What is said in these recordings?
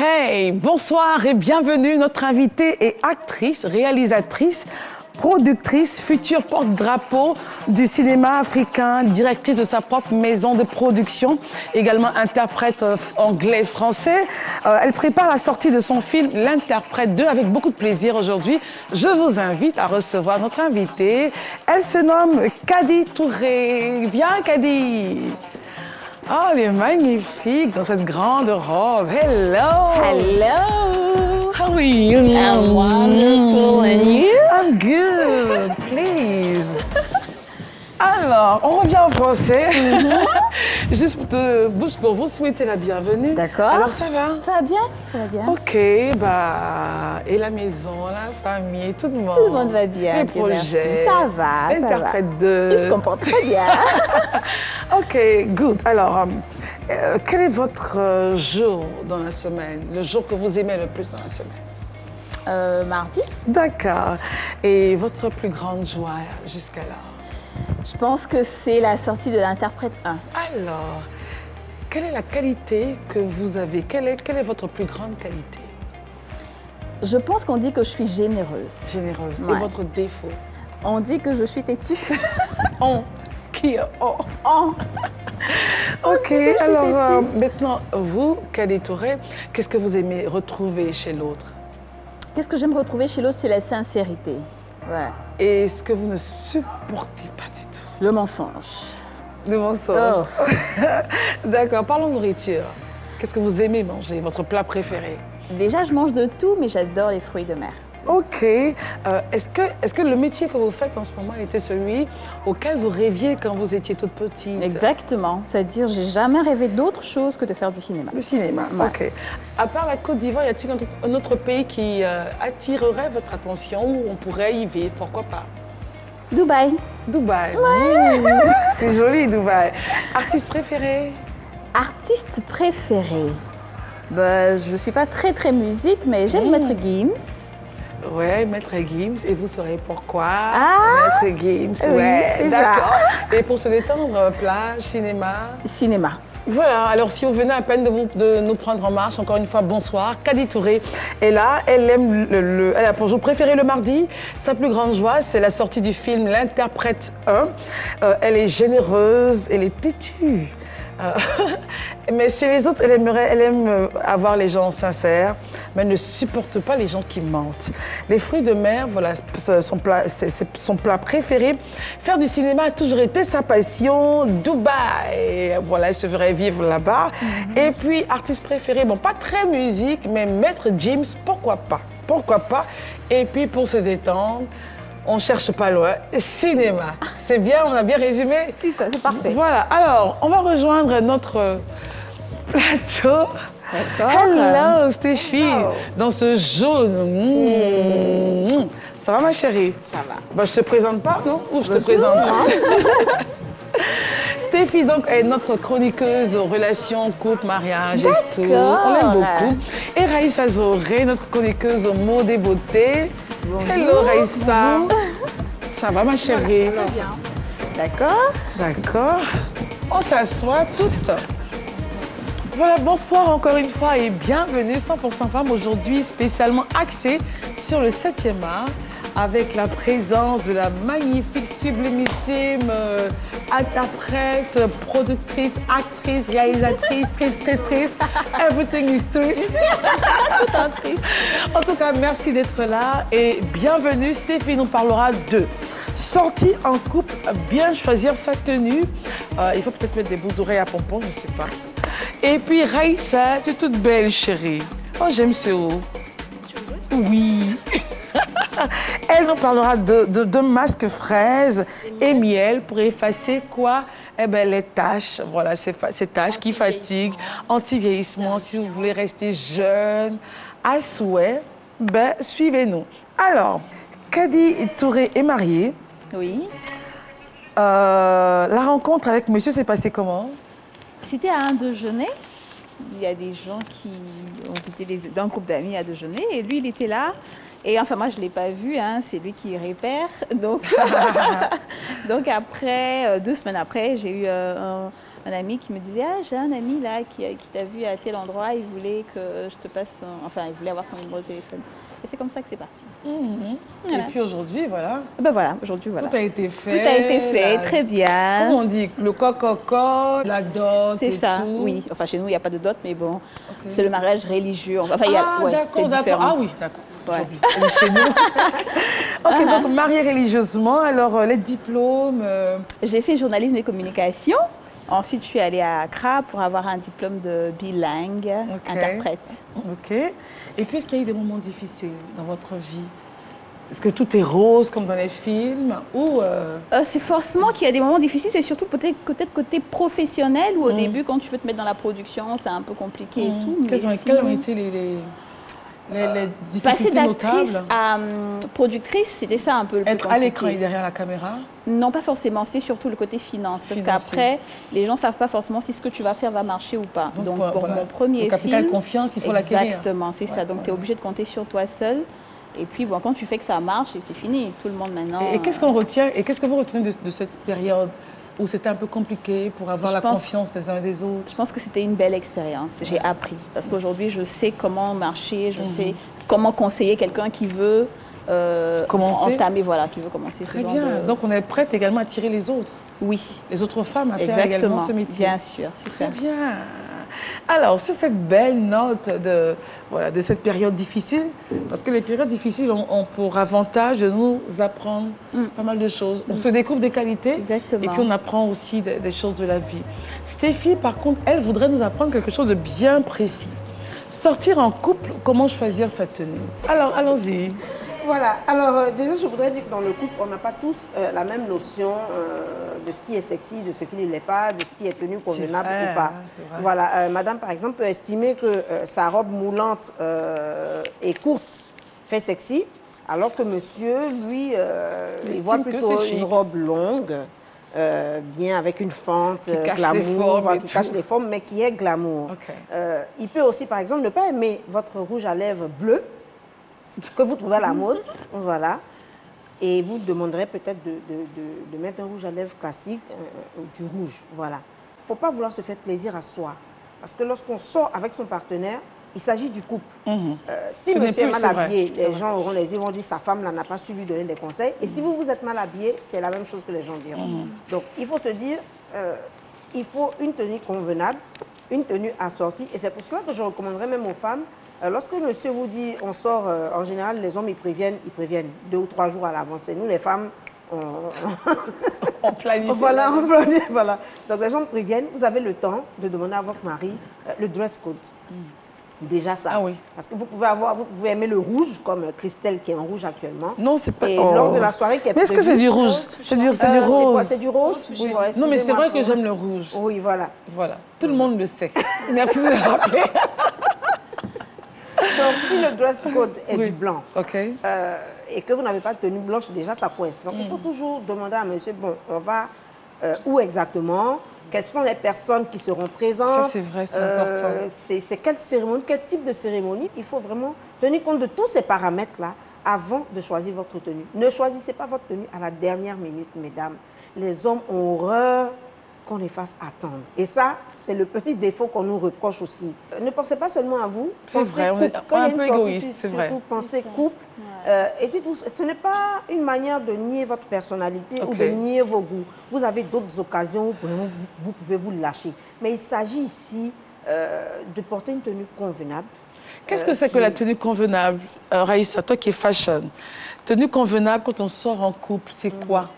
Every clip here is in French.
Hey, bonsoir et bienvenue. Notre invitée est actrice, réalisatrice, productrice, future porte-drapeau du cinéma africain, directrice de sa propre maison de production, également interprète anglais-français. Elle prépare la sortie de son film L'Interprète 2 avec beaucoup de plaisir aujourd'hui. Je vous invite à recevoir notre invitée. Elle se nomme Kadi Touré. Viens, Kadi. Oh, elle est magnifique dans cette grande robe. Hello. Hello. How are you? I'm wonderful. And you? I'm good. Please. Alors, on revient en français. Juste pour vous souhaiter la bienvenue. D'accord. Alors, ça va? Ça va bien? Ça va bien. Ok, et la maison, la famille, tout le monde. Tout le monde va bien. Les Dieu merci. projets. Ça va. L'interprète 2. Il se comporte très bien. Ok, good. Alors, quel est votre jour dans la semaine? Le jour que vous aimez le plus dans la semaine? Mardi. D'accord. Et votre plus grande joie jusqu'à là? Je pense que c'est la sortie de l'Interprète 1. Alors, quelle est la qualité que vous avez? Quelle est votre plus grande qualité? Je pense qu'on dit que je suis généreuse. Généreuse. Ouais. Et votre défaut? On dit que je suis têtue. Ce qui est on. Ok, que je suis alors têtue. maintenant, vous, Kadi Touré, qu'est-ce que vous aimez retrouver chez l'autre? Qu'est-ce que j'aime retrouver chez l'autre, c'est la sincérité. Ouais. Et ce que vous ne supportez pas du tout? Le mensonge. Le mensonge. D'accord, parlons nourriture. Qu'est-ce que vous aimez manger? Votre plat préféré? Déjà, je mange de tout, mais j'adore les fruits de mer. Ok. Est-ce que le métier que vous faites en ce moment était celui auquel vous rêviez quand vous étiez toute petite? Exactement. C'est-à-dire, j'ai jamais rêvé d'autre chose que de faire du cinéma. Le cinéma, Ouais. ok. À part la Côte d'Ivoire, y a-t-il un autre pays qui attirerait votre attention où on pourrait y vivre? Pourquoi pas? Dubaï. Dubaï. Mmh, c'est joli, Dubaï. Artiste préféré? Artiste préféré? Ben, je ne suis pas très musique, mais j'aime Maître Gims. Ouais, Maître Gims. Et vous saurez pourquoi? Ah! Maître Gims, Oui, ouais, c'est d'accord. Et pour se détendre, plage, cinéma? Cinéma. Voilà, alors si vous venez à peine de nous prendre en marche, encore une fois, bonsoir. Kadi Touré est là, elle aime elle a pour jour préféré le mardi. Sa plus grande joie, c'est la sortie du film L'Interprète 1. Elle est généreuse, elle est têtue. Mais chez les autres, elle aime avoir les gens sincères, mais elle ne supporte pas les gens qui mentent. Les fruits de mer, voilà, c'est son plat préféré. Faire du cinéma a toujours été sa passion. Dubaï, voilà, elle se ferait vivre là-bas. Et puis, artiste préféré, bon, pas très musique, mais Maître Gims, pourquoi pas? Pourquoi pas? Et puis, pour se détendre, on cherche pas loin, cinéma. C'est bien, on a bien résumé? C'est ça, c'est parfait. Voilà, alors, on va rejoindre notre plateau. D'accord. Hello, Stéphie, dans ce jaune. Ça va, ma chérie? Ça va. Bah, je te présente pas, non? Ou je te présente pas? Stéphie, donc, est notre chroniqueuse aux relations, couple, mariage et tout. On l'aime beaucoup. Et Raïssa Zoré, notre chroniqueuse aux mots des beautés. Bonjour. Hello, Raïssa. Ça va, ma chérie? Très bien. D'accord. D'accord. On s'assoit toutes. Voilà, bonsoir encore une fois et bienvenue 100% Femmes. Aujourd'hui, spécialement axée sur le 7e art avec la présence de la magnifique, sublimissime interprète, productrice, actrice, réalisatrice, trice. Everything is trice. Tout en triste. En tout cas, merci d'être là et bienvenue. Stéphie nous parlera de sortie en couple, bien choisir sa tenue. Il faut peut-être mettre des boucles d'oreilles à pompons, je ne sais pas. Et puis Raïssa, tu es toute belle, chérie. Oh, j'aime ce haut. Oui. Elle nous parlera de masques fraises et miel pour effacer quoi? Eh bien, les taches, voilà, ces taches qui fatiguent, anti-vieillissement. Si vous voulez rester jeune, à souhait, ben, suivez-nous. Alors, Kadi Touré est mariée. Oui. La rencontre avec monsieur s'est passée comment? C'était à un déjeuner. Il y a des gens qui ont invité d'un groupe d'amis à déjeuner et lui, il était là. Et enfin, moi, je ne l'ai pas vu, hein, c'est lui qui répère. Donc, donc après, 2 semaines après, j'ai eu un ami qui me disait « Ah, j'ai un ami là qui t'a vu à tel endroit, il voulait que je te passe... Enfin, il voulait avoir ton numéro de téléphone. » Et c'est comme ça que c'est parti. Voilà. Et puis aujourd'hui, voilà. Ben voilà, aujourd'hui, voilà. Tout a été fait. Tout a été fait, très bien. Comment on dit? Le coq, la dot. C'est ça, tout. oui. Enfin, chez nous, il n'y a pas de dot, mais bon, c'est le mariage religieux. Enfin, d'accord, d'accord. Ah oui, d'accord. Ouais. Chez nous. Ok, donc mariée religieusement, alors les diplômes. J'ai fait journalisme et communication. Ensuite, je suis allée à Accra pour avoir un diplôme de bilingue, interprète. Ok. Et puis, est-ce qu'il y a eu des moments difficiles dans votre vie? Est-ce que tout est rose comme dans les films ou c'est forcément qu'il y a des moments difficiles, c'est surtout peut-être côté professionnel ou au début, quand tu veux te mettre dans la production, c'est un peu compliqué et tout. Quelles ont été les difficultés passer d'actrice notables? à productrice, c'était ça un peu le plus Être compliqué. à l'écran et derrière la caméra? Non, pas forcément. C'était surtout le côté finance. Parce qu'après, les gens ne savent pas forcément si ce que tu vas faire va marcher ou pas. Donc pour mon premier capital film... confiance, il faut l'acquérir. Exactement, c'est ça. Donc tu es obligé de compter sur toi seul. Et puis bon, quand tu fais que ça marche, c'est fini. Tout le monde maintenant... Et qu'est-ce qu'on retient? Et qu'est-ce que vous retenez de cette période où c'était un peu compliqué pour avoir la confiance des uns et des autres? Je pense que c'était une belle expérience. J'ai appris. Parce qu'aujourd'hui, je sais comment marcher, je sais comment conseiller quelqu'un qui veut entamer, voilà, qui veut commencer ce genre Très bien. Donc on est prête également à tirer les autres. Oui. Les autres femmes à faire également ce métier. Bien sûr, c'est ça. Très bien. Alors, sur cette belle note de cette période difficile, parce que les périodes difficiles ont pour avantage de nous apprendre pas mal de choses. On se découvre des qualités. Exactement. Et puis on apprend aussi des choses de la vie. Stéphie, par contre, elle voudrait nous apprendre quelque chose de bien précis. Sortir en couple, comment choisir sa tenue? Alors, allons-y. Voilà, alors déjà je voudrais dire que dans le couple, on n'a pas tous la même notion de ce qui est sexy, de ce qui ne l'est pas, de ce qui est tenu convenable ou pas. Voilà, madame par exemple peut estimer que sa robe moulante et courte fait sexy, alors que monsieur, lui, il voit plutôt une robe longue, bien avec une fente, glamour, qui cache les formes, mais qui est glamour. Il peut aussi par exemple ne pas aimer votre rouge à lèvres bleu, que vous trouvez à la mode, voilà, et vous demanderez peut-être de mettre un rouge à lèvres classique, du rouge, voilà. Il ne faut pas vouloir se faire plaisir à soi, parce que lorsqu'on sort avec son partenaire, il s'agit du couple. Si monsieur est mal habillé, les gens auront les yeux, vont dire sa femme n'a pas su lui donner des conseils, et si vous êtes mal habillé, c'est la même chose que les gens diront. Donc il faut se dire, il faut une tenue convenable, une tenue assortie, et c'est pour cela que je recommanderais même aux femmes. Lorsque monsieur vous dit on sort, en général, les hommes ils préviennent 2 ou 3 jours à l'avance. Et nous, les femmes, on planifie. Voilà, on planifie, voilà. Donc les gens préviennent, vous avez le temps de demander à votre mari le dress code. Déjà ça. Ah oui. Parce que vous pouvez aimer le rouge, comme Christelle qui est en rouge actuellement. Non, c'est pas... Et lors de la soirée qui est mais est-ce que c'est du rouge? C'est du rose. C'est du rose? Oui. Non, mais c'est vrai que j'aime le rouge. Oui, voilà. Voilà. Tout le monde le sait. Merci de le rappeler. Donc, si le dress code est du blanc et que vous n'avez pas de tenue blanche, déjà, ça coince. Donc, il faut toujours demander à monsieur, bon, on va où exactement? Quelles sont les personnes qui seront présentes? Ça, c'est vrai, c'est important. C'est quelle cérémonie, quel type de cérémonie? Il faut vraiment tenir compte de tous ces paramètres-là avant de choisir votre tenue. Ne choisissez pas votre tenue à la dernière minute, mesdames. Les hommes ont horreur qu'on les fasse attendre. Et ça, c'est le petit défaut qu'on nous reproche aussi. Ne pensez pas seulement à vous, pensez couple. Quand il y a une sortie, c'est vrai. Pensez couple. Et dites-vous, ce n'est pas une manière de nier votre personnalité ou de nier vos goûts. Vous avez d'autres occasions où vous pouvez vous lâcher. Mais il s'agit ici de porter une tenue convenable. Qu'est-ce que c'est que la tenue convenable, Raïssa, toi qui es fashion? Tenue convenable quand on sort en couple, c'est quoi?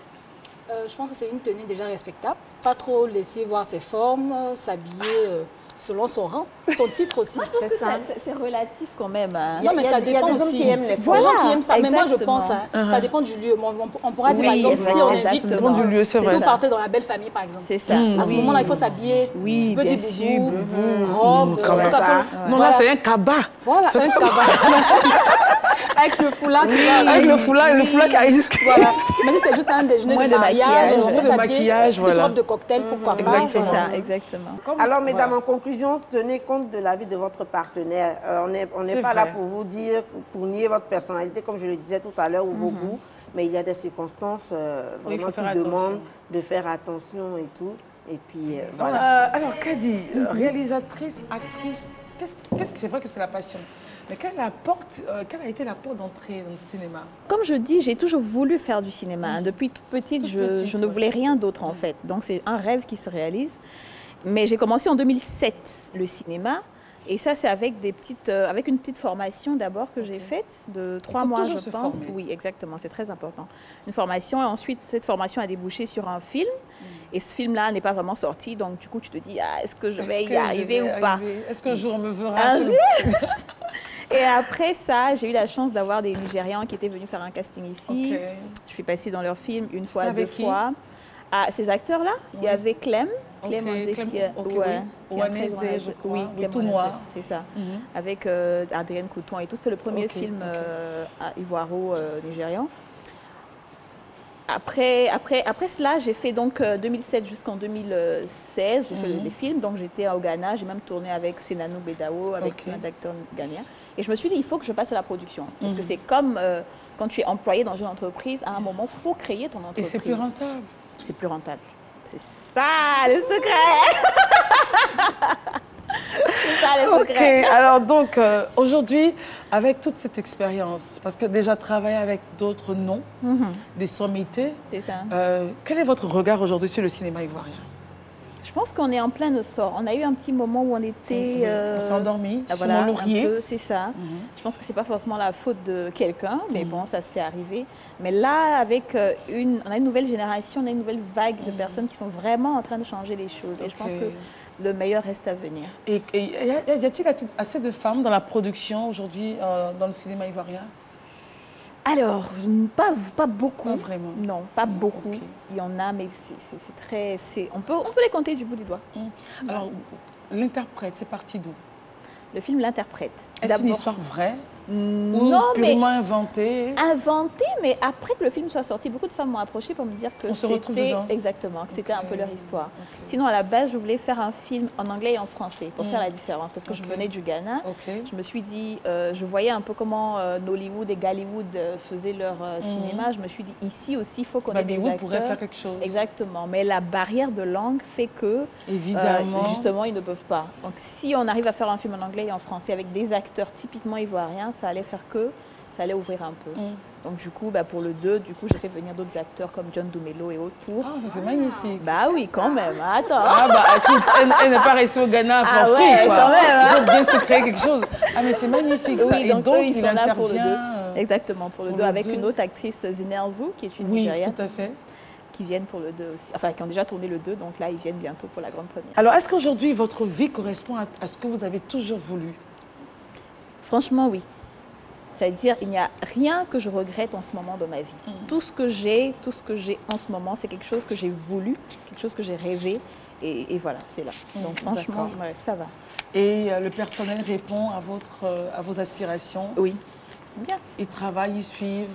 Je pense que c'est une tenue déjà respectable. Pas trop laisser voir ses formes, s'habiller selon son rang, son titre aussi. Moi, je pense que c'est relatif quand même. Hein. Non, mais ça dépend aussi. Qui aiment les formes. Il y a des gens qui aiment ça. Mais moi, je pense, ça dépend du lieu. On pourra dire, par exemple, si on invite, ça dépend du lieu, c'est vrai. Si vous partez dans la belle famille, par exemple. C'est ça. À ce moment-là, il faut s'habiller. Petit boubou, robe. Non, là, c'est un cabas. Voilà, un cabas. Avec le foulard qui va. Avec le foulard qui arrive jusqu'à... Voilà. Mais si c'est juste un déjeuner Moins de de mariage, maquillage. on peut Moins de s'habiller, maquillage, petite voilà. robe de cocktail, pourquoi pas. Exactement. C'est ça, exactement. Alors, mesdames, en conclusion, tenez compte de l'avis de votre partenaire. On n'est C'est pas là vrai. pour vous dire, pour nier votre personnalité, comme je le disais tout à l'heure, ou vos goûts, mais il y a des circonstances Oui, il faut vraiment faire qui attention. demandent de faire attention et tout. Et puis, voilà. Alors, Kadi, réalisatrice, actrice, c'est vrai que c'est la passion. Mais quelle a été la porte d'entrée dans le cinéma? Comme je dis, j'ai toujours voulu faire du cinéma. Depuis toute petite, je ne voulais rien d'autre en fait. Donc c'est un rêve qui se réalise. Mais j'ai commencé en 2007 le cinéma. Et ça, c'est avec avec une petite formation d'abord que j'ai faite de 3 mois, je pense. Former. Oui, exactement, c'est très important. Une formation et ensuite cette formation a débouché sur un film. Et ce film-là n'est pas vraiment sorti, donc du coup tu te dis est-ce que je vais y arriver ou pas? Est-ce qu'un jour on me verra? Un jour. Et après ça, j'ai eu la chance d'avoir des Nigérians qui étaient venus faire un casting ici. Ok. Je suis passée dans leur film une fois, C'était deux avec qui? fois. Ah, ces acteurs-là, il y avait Clem. Ok, Clem Onzes, qui est ok, ouais, oui. qui est un très Ouanaise, grand acteur. je crois, Oui, le Clem tout Onzes, noir. c'est ça. Mhm. Avec Adrienne Couton et tout. C'était le premier Ok, film ok. ivoiro-nigérian. Après cela, j'ai fait donc 2007 jusqu'en 2016, j'ai fait les films. Donc j'étais au Ghana, j'ai même tourné avec Senanou Bedao, avec Ok. plein d'acteurs ghanéens. Et je me suis dit, il faut que je passe à la production. Parce que c'est comme quand tu es employé dans une entreprise, à un moment, il faut créer ton Et entreprise. c'est plus rentable. C'est plus rentable. C'est ça le secret. C'est ça le Ok, secret. alors donc aujourd'hui, avec toute cette expérience, parce que déjà travailler avec d'autres noms, des sommités, C'est ça. quel est votre regard aujourd'hui sur le cinéma ivoirien? Je pense qu'on est en plein essor. On a eu un petit moment où on était... On s'est endormi sur voilà, mon laurier. un peu, c'est ça. Je pense que c'est pas forcément la faute de quelqu'un, mais bon, ça s'est arrivé. Mais là, avec on a une nouvelle génération, on a une nouvelle vague de personnes qui sont vraiment en train de changer les choses. Et je pense Ok. que le meilleur reste à venir. Et y a-t-il assez de femmes dans la production aujourd'hui dans le cinéma ivoirien? Alors, pas beaucoup. Pas vraiment. Non, pas beaucoup. Ok. Il y en a, mais c'est très... On peut les compter du bout des doigts. Alors, l'interprète, c'est parti d'où? Le film l'interprète. Est-ce une histoire vraie ou Non, mais purement inventée? inventé, mais après que le film soit sorti, beaucoup de femmes m'ont approché pour me dire que On se retrouve c'était dedans. exactement, que c'était un peu leur histoire. Ok. Sinon, à la base, je voulais faire un film en anglais et en français pour faire la différence, parce que je Ok. venais du Ghana. Ok. Je me suis dit, je voyais un peu comment Nollywood et Gollywood faisaient leur cinéma. Je me suis dit, ici aussi, il faut qu'on ait des Babywood acteurs. pourrait faire quelque chose. Exactement, mais la barrière de langue fait que Évidemment. justement, ils ne peuvent pas. Donc, si on arrive à faire un film en anglais et en français avec des acteurs typiquement ivoiriens, ça allait faire que ça allait ouvrir un peu. Donc, du coup, pour le 2, j'ai fait venir d'autres acteurs comme John Dumelo et autres pour... Ah, ça c'est magnifique. Bah oui, quand même, attends. Ah bah écoute, elle n'est pas restée au Ghana à Ah forfait, ouais, quoi. quand même, hein. Il faut bien se créer quelque chose. Ah mais c'est magnifique ça. Oui, Et donc, eux, ils il sont là pour le 2. intervient, Exactement, pour le pour 2, le avec 2. une autre actrice, Zinerzou, qui est une Oui, Nigérienne, tout à fait. qui viennent pour le 2 aussi. Enfin, qui ont déjà tourné le 2, donc là, ils viennent bientôt pour la grande première. Alors est-ce qu'aujourd'hui votre vie correspond à ce que vous avez toujours voulu? Franchement, oui. C'est-à-dire, il n'y a rien que je regrette en ce moment dans ma vie. Tout ce que j'ai en ce moment, c'est quelque chose que j'ai voulu, quelque chose que j'ai rêvé. Et voilà, c'est là. Donc franchement, d'accord. ouais, ça va. Et le personnel répond à vos aspirations? Oui, bien. Ils travaillent, ils suivent?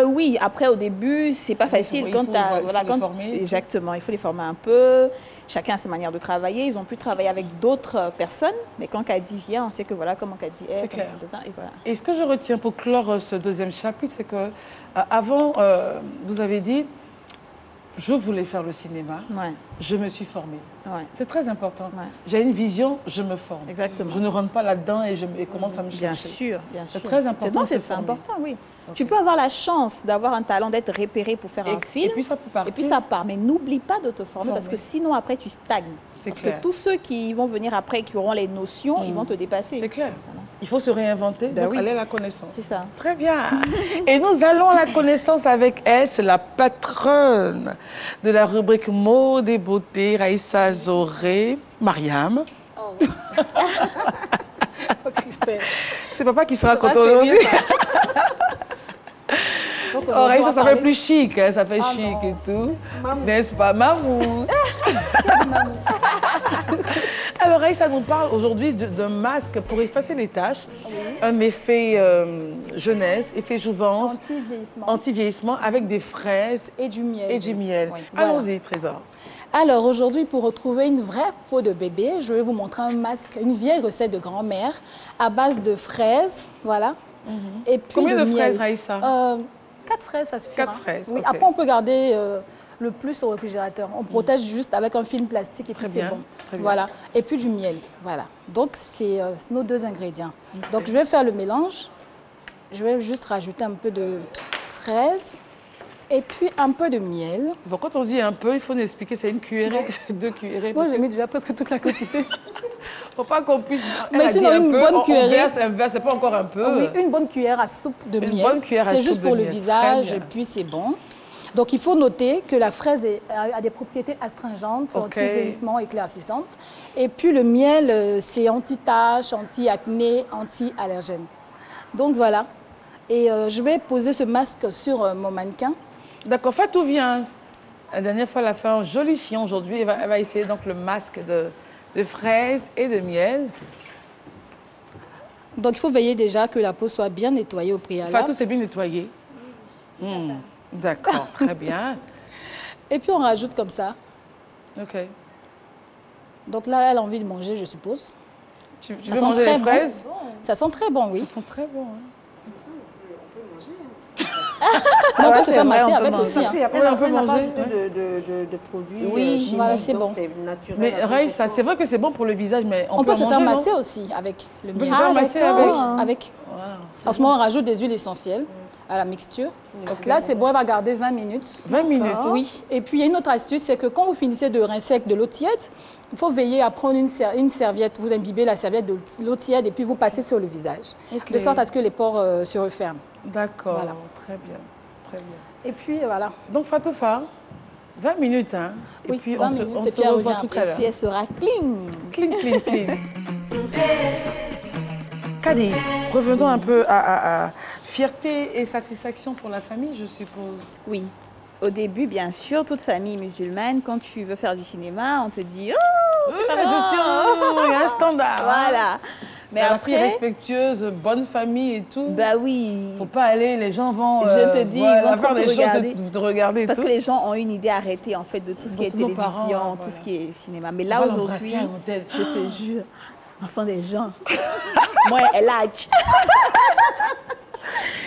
Oui, après au début, c'est pas facile il quand faut- tu as. il faut les former. Exactement, il faut les former un peu. Chacun a sa manière de travailler. Ils ont pu travailler avec d'autres personnes, mais quand Kadi vient, on sait que voilà comment Kadi est. C'est clair. Et voilà. Et ce que je retiens pour clore ce deuxième chapitre, c'est que avant, vous avez dit, je voulais faire le cinéma, Ouais, je me suis formée. ouais, C'est très important. Ouais. J'ai une vision, je me forme. exactement. Je ne rentre pas là-dedans et je commence à me Bien chercher. sûr, bien sûr. C'est très important de se C'est former. important, oui. Ok. Tu peux avoir la chance d'avoir un talent, d'être repéré pour faire un film. Et puis ça peut partir. Et puis ça part. Mais n'oublie pas de te former parce que sinon après tu stagnes. C'est Parce clair. que tous ceux qui vont venir après, qui auront les notions, ils vont te dépasser. C'est clair. Il faut se réinventer, Ben donc oui. aller à la connaissance. C'est ça. Très bien. Et nous allons à la connaissance avec elle. C'est la patronne de la rubrique mode et beauté, Raïssa Zoré, Mariam. Oh. Oh, Christelle. C'est papa qui sera Ah, content c'est aujourd'hui. mieux, ça. Donc, Oh, aujourd'hui, on Raïssa, va ça fait parler- plus chic, hein, ça fait Ah, chic non. et tout. N'est-ce pas, Mamou? Alors, Raïssa nous parle aujourd'hui d'un masque pour effacer les taches, un effet jeunesse, effet jouvence, anti-vieillissement avec des fraises et du miel. Et du miel. Oui, voilà. Allons-y, Trésor. Alors aujourd'hui, pour retrouver une vraie peau de bébé, je vais vous montrer un masque, une vieille recette de grand-mère à base de fraises, voilà. Et puis combien de miel. fraises, Raïssa 4 fraises, ça suffira. 4 fraises, oui. okay. Après, on peut garder le plus au réfrigérateur. On protège juste avec un film plastique et puis c'est bon. Voilà. Et puis du miel, voilà. Donc, c'est nos 2 ingrédients. Okay. Donc, je vais faire le mélange. Je vais juste rajouter un peu de fraises. Et puis un peu de miel. Bon, quand on dit un peu, il faut nous expliquer, c'est une cuillerée, 2 cuillerées. Moi, j'ai mis déjà presque toute la quantité. Faut pas qu'on puisse... Mais sinon, une bonne cuillerée... c'est pas encore un peu. Oui, une bonne cuillère à soupe de miel. Une bonne cuillère à soupe de miel. C'est juste pour le visage et puis c'est bon. Donc, il faut noter que la fraise a des propriétés astringentes, anti-vieillissement, éclaircissantes. Et puis, le miel, c'est anti-tache, anti-acné, anti-allergène. Donc, voilà. Et je vais poser ce masque sur mon mannequin. D'accord, Fatou vient. La dernière fois, elle a fait un joli chien. Aujourd'hui, elle va essayer donc le masque de fraises et de miel. Donc, il faut veiller déjà que la peau soit bien nettoyée au préalable. Fatou, c'est bien nettoyé. D'accord, très bien. Et puis, on rajoute comme ça. OK. Donc là, elle a envie de manger, je suppose. Tu veux manger les fraises? Bon. Ça sent très bon, oui. Ça sent très bon, hein. On peut se faire masser avec aussi. Parce qu'après, on n'a pas ajouté de produits chimiques, voilà, c'est bon. C'est naturel. Mais Raïssa, c'est vrai que c'est bon pour le visage, mais on peut se faire manger, masser aussi avec le miel. Ah, masser avec. En ce moment, on rajoute des huiles essentielles à la mixture. Donc là, c'est bon, elle va garder 20 minutes. 20 minutes? Oui. Et puis, il y a une autre astuce, c'est que quand vous finissez de rincer avec de l'eau tiède, il faut veiller à prendre une serviette. Vous imbibez la serviette de l'eau tiède et puis vous passez sur le visage. De sorte à ce que les pores se referment. D'accord, voilà. Très bien. Très bien. Et puis, voilà. Donc, Fatoufa, 20 minutes, hein? Oui, et puis 20 on minutes, se revoit tout à l'heure. Et puis elle sera clean. Clean, clean, clean. Kadi, revenons un peu à fierté et satisfaction pour la famille, je suppose. Oui. Au début, bien sûr, toute famille musulmane, quand tu veux faire du cinéma, on te dit « Oh, c'est pas bon !» Il y a un standard. Voilà. Mais la après, fille respectueuse, bonne famille et tout. Bah oui. Faut pas aller, les gens vont. Je te dis, voilà, ils vont faire trop des te regarder. choses, de regarder. Parce tout. que les gens ont une idée arrêtée en fait de tout ce qui est télévision, parents, tout ce qui est cinéma. Mais On là va aujourd'hui, l'embrasser, je te jure, enfant des gens, moi elle lâche.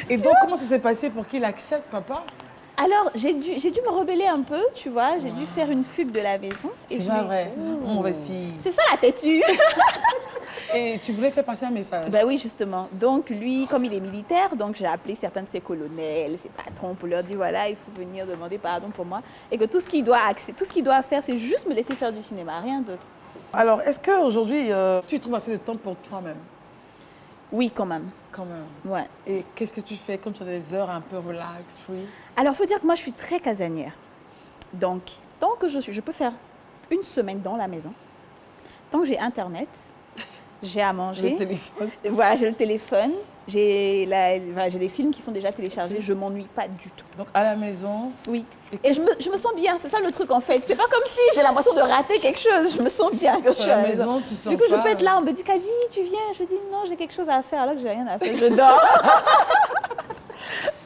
Et donc comment ça s'est passé pour qu'il accepte, papa? Alors, j'ai dû me rebeller un peu, tu vois. J'ai dû faire une fugue de la maison. C'est pas vrai, mauvaise fille. C'est ça la têtue. Et tu voulais faire passer un message? Ben oui, justement. Donc, lui, comme il est militaire, donc j'ai appelé certains de ses colonels, ses patrons, pour leur dire, voilà, il faut venir demander pardon pour moi. Et que tout ce qu'il doit faire, c'est juste me laisser faire du cinéma, rien d'autre. Alors, est-ce qu'aujourd'hui, tu trouves assez de temps pour toi-même? Oui, quand même. Quand même. Ouais. Et qu'est-ce que tu fais quand tu as des heures un peu relax, free? Alors, il faut dire que moi, je suis très casanière. Donc, tant que je peux faire une semaine dans la maison, tant que j'ai Internet, j'ai à manger. Le téléphone. Voilà, j'ai le téléphone. J'ai des films qui sont déjà téléchargés. Je ne m'ennuie pas du tout. Donc, à la maison? Oui. Et je me sens bien. C'est ça le truc, en fait. C'est pas comme si j'ai l'impression de rater quelque chose. Je me sens bien quand je suis à la maison. Du coup, je peux être là. On me dit, Kadi, tu viens? Je dis, non, j'ai quelque chose à faire. Alors que j'ai rien à faire. Je dors.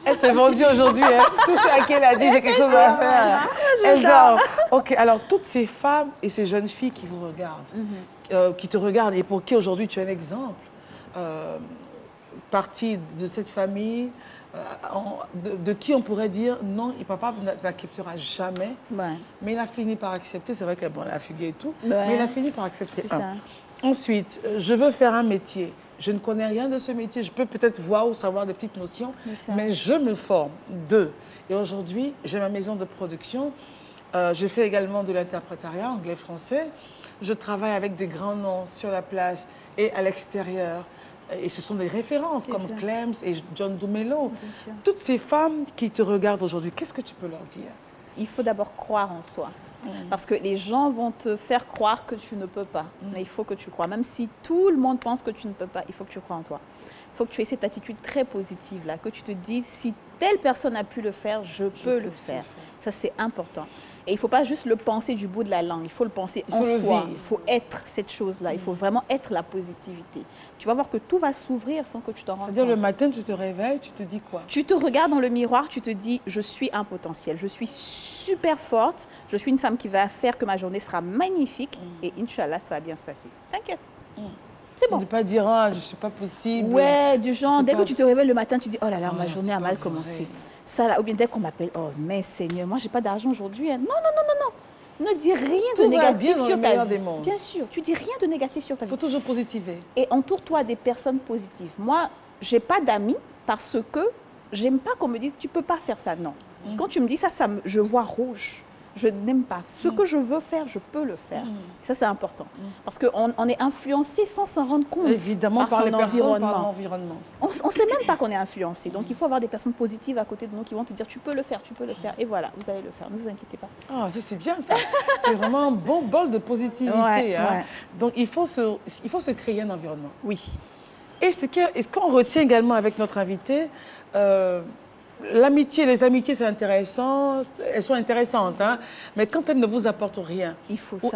Elle s'est vendue aujourd'hui. Hein. Tout ce à qui elle a dit, j'ai quelque chose à faire. Elle dort. OK, alors, toutes ces femmes et ces jeunes filles qui vous regardent, qui te regardent et pour qui aujourd'hui tu es un exemple, partie de cette famille, de qui on pourrait dire non, papa n'acceptera jamais, mais il a fini par accepter. C'est vrai qu'elle a fugué et tout, mais il a fini par accepter. C'est ça. Ensuite, je veux faire un métier. Je ne connais rien de ce métier. Je peux peut-être voir ou savoir des petites notions, mais je me forme. 2. Et aujourd'hui, j'ai ma maison de production. Je fais également de l'interprétariat anglais-français. Je travaille avec des grands noms sur la place et à l'extérieur. Et ce sont des références comme Clems et John Dumelo. Toutes ces femmes qui te regardent aujourd'hui, qu'est-ce que tu peux leur dire? Il faut d'abord croire en soi. Parce que les gens vont te faire croire que tu ne peux pas. Mais il faut que tu crois. Même si tout le monde pense que tu ne peux pas, il faut que tu crois en toi. Il faut que tu aies cette attitude très positive-là, que tu te dises, si telle personne a pu le faire, je peux le faire. Ça, c'est important. Et il ne faut pas juste le penser du bout de la langue, il faut le penser en soi. Il faut être cette chose-là, il faut vraiment être la positivité. Tu vas voir que tout va s'ouvrir sans que tu t'en rendes compte. C'est-à-dire le matin, tu te réveilles, tu te dis quoi? Tu te regardes dans le miroir, tu te dis, je suis un potentiel, je suis super forte, je suis une femme qui va faire que ma journée sera magnifique et Inch'Allah, ça va bien se passer. T'inquiète. C'est bon. Ne pas dire, ah, je ne suis pas possible. Ouais, du genre, dès que tu te réveilles le matin, tu dis, oh là là, ma journée a mal commencé. Ça, là, ou bien dès qu'on m'appelle, oh, mais Seigneur, moi, j'ai pas d'argent aujourd'hui. Hein. Non, non, non, non, non. Ne dis rien de négatif sur ta vie. Bien sûr, tu dis rien de négatif sur ta vie. Il faut toujours positiver. Et entoure-toi des personnes positives. Moi, j'ai pas d'amis parce que j'aime pas qu'on me dise, tu peux pas faire ça. Non. Quand tu me dis ça, je vois rouge. Je n'aime pas. Ce que je veux faire, je peux le faire. Ça, c'est important. Parce qu'on est influencé sans s'en rendre compte. Évidemment, par les personnes, par l'environnement. On ne sait même pas qu'on est influencé. Donc, il faut avoir des personnes positives à côté de nous qui vont te dire, tu peux le faire, tu peux le faire. Et voilà, vous allez le faire. Ne vous inquiétez pas. Ah, ça, c'est bien, ça. C'est vraiment un bon bol de positivité. Ouais. Donc, il faut se créer un environnement. Oui. Et ce qu'on retient également avec notre invité, l'amitié, les amitiés, c'est intéressant, elles sont intéressantes, hein, mais quand elles ne vous apportent rien, il faut ou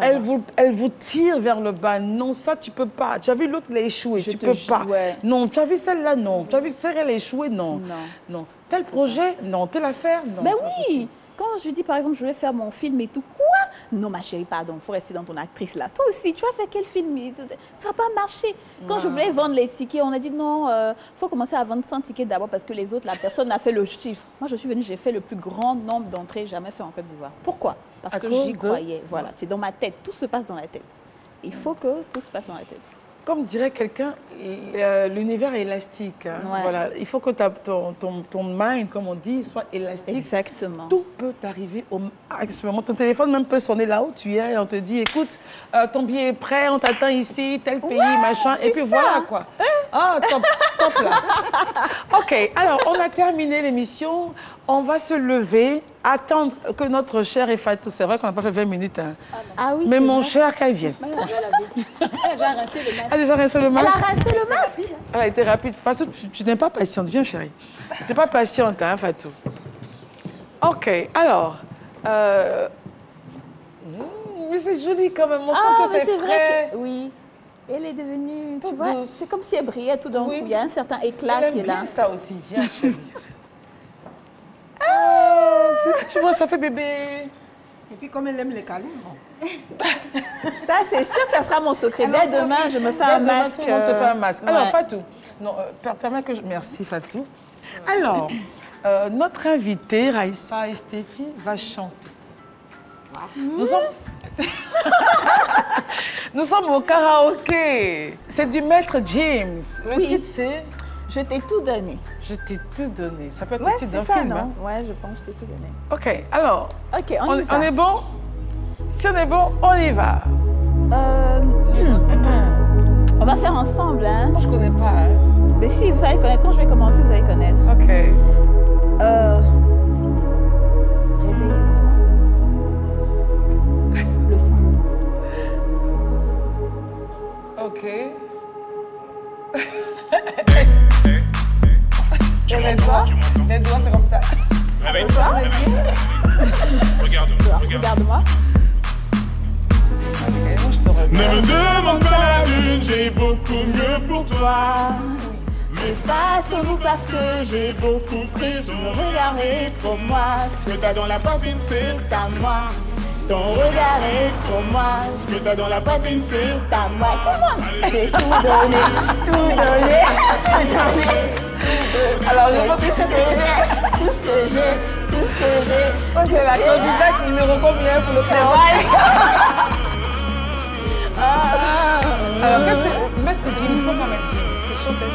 elles vous tirent vers le bas, non, ça, tu peux pas. Tu as vu l'autre, elle a échoué, tu peux pas. Ouais. Non, tu as vu celle-là, non. Tu as vu celle-là, elle a échoué, non. Non. Tel projet, non. Telle affaire, non. Ben oui. Quand je dis, par exemple, je vais faire mon film et tout, quoi? Non, ma chérie, pardon, il faut rester dans ton actrice là. Toi aussi, tu vas faire quel film? Ça va pas marcher. Quand je voulais vendre les tickets, on a dit non, faut commencer à vendre 100 tickets d'abord parce que les autres, la personne a fait le chiffre. Moi, je suis venue, j'ai fait le plus grand nombre d'entrées jamais fait en Côte d'Ivoire. Pourquoi? Parce que j'y croyais. Voilà, c'est dans ma tête. Tout se passe dans la tête. Il faut que tout se passe dans la tête. Comme dirait quelqu'un, l'univers est élastique. Hein. Ouais. Voilà. Il faut que ton mind, comme on dit, soit élastique. Exactement. Tout peut arriver à ce moment. Ton téléphone même peut sonner là où tu es et on te dit, écoute, ton billet est prêt, on t'attend ici, tel pays, machin. Et puis voilà quoi. Ah, top là. OK, alors on a terminé l'émission. On va se lever, attendre que notre cher Fatou, c'est vrai qu'on n'a pas fait 20 minutes. Hein. Ah oui, mais mon cher, qu'elle vienne. Elle a déjà rincé le masque. Elle a déjà rincé le masque. Elle a rincé le masque. Elle a été rapide. Fatou, tu n'es pas patiente. Viens, chérie. Tu n'es pas patiente, hein, Fatou. OK, alors. Mais c'est joli quand même. On sent que c'est frais. Vrai que, oui. Elle est devenue, tu vois, c'est comme si elle brillait tout d'un coup. Il y a un certain éclat qui est là. Bien ça aussi. Viens, chérie. Ah, tu vois, ça fait bébé. Et puis, comme elle aime les câlins, bon. Ça, c'est sûr que ça sera mon secret. Dès demain, je me fais un masque. Tout le monde se fait un masque. Alors, Fatou, non, permets que je... Merci, Fatou. Alors, notre invitée, Raïssa et Stéphie, va chanter. Nous sommes au karaoké. C'est du maître James. Le titre, c'est... Je t'ai tout donné. Je t'ai tout donné. Ça peut être le titre d'un film, non? Hein? Ouais, je pense que je t'ai tout donné. OK, alors, OK, on y va. On est bon? Si on est bon, on y va. On va faire ensemble, hein? Moi, je connais pas, hein? Mais si, vous allez connaître. Quand je vais commencer, vous allez connaître. OK. Réveille-toi. Le son. OK. Les doigts, c'est comme ça. Réveille-toi. Regarde-moi. Okay, moi, je te regarde. Ne me demande pas la lune, j'ai beaucoup mieux pour toi. Mais pas sur vous parce que j'ai beaucoup pris. Tu me regardais pour moi. Ce que t'as dans la poitrine, c'est à moi. ton regard est pour moi. Ce que t'as dans la poitrine, c'est à moi. Comment? J'ai tout donné, tout donné, tout donné. Alors, je pense que c'est tout ce que j'ai, tout ce que j'ai. C'est la candidate numéro combien pour le travail? Alors, qu'est-ce que... Maître James, pourquoi Maître James? C'est chanteur.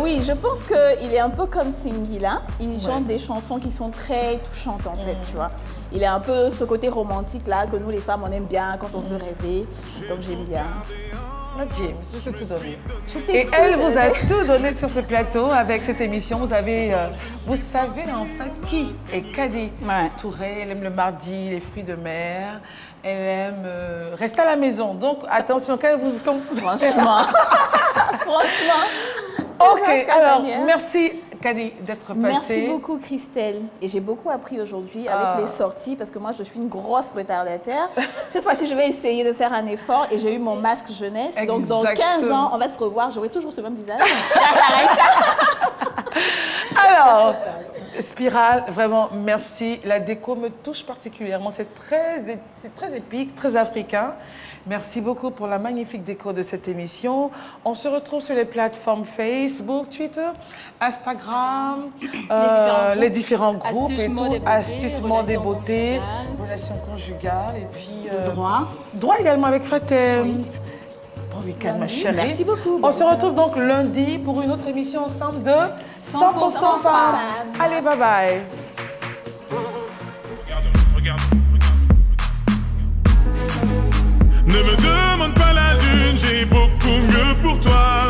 Oui, je pense qu'il est un peu comme Singila. Il chante des chansons qui sont très touchantes, en fait, tu vois. Il a un peu ce côté romantique-là que nous, les femmes, on aime bien quand on veut rêver. Donc, j'aime bien. James, je t'ai tout donné. Et elle vous a tout donné sur ce plateau avec cette émission. Vous savez en fait qui est Kadi Touré. Elle aime le mardi, les fruits de mer. Elle aime rester à la maison. Donc attention, qu'elle vous... Franchement. Franchement. Ok, alors merci Kadi, d'être passée. Merci beaucoup, Christelle. Et j'ai beaucoup appris aujourd'hui avec les sorties, parce que moi, je suis une grosse retardataire. Cette fois-ci, je vais essayer de faire un effort et j'ai eu mon masque jeunesse. Donc, dans 15 ans, on va se revoir. J'aurai toujours ce même visage. Grâce à Raïssa. Alors, Spirale, vraiment, merci. La déco me touche particulièrement. C'est très épique, très africain. Merci beaucoup pour la magnifique déco de cette émission. On se retrouve sur les plateformes Facebook, Twitter, Instagram, les différents groupes et tout. Astuces mode et beauté, relations conjugales et puis... droit. Droit également avec Fatem. Bon week-end, ma chérie. Merci beaucoup. On se retrouve donc lundi pour une autre émission ensemble de 100% femmes. Allez, bye bye. Regarde. Ne me demande pas la lune, j'ai beaucoup mieux pour toi.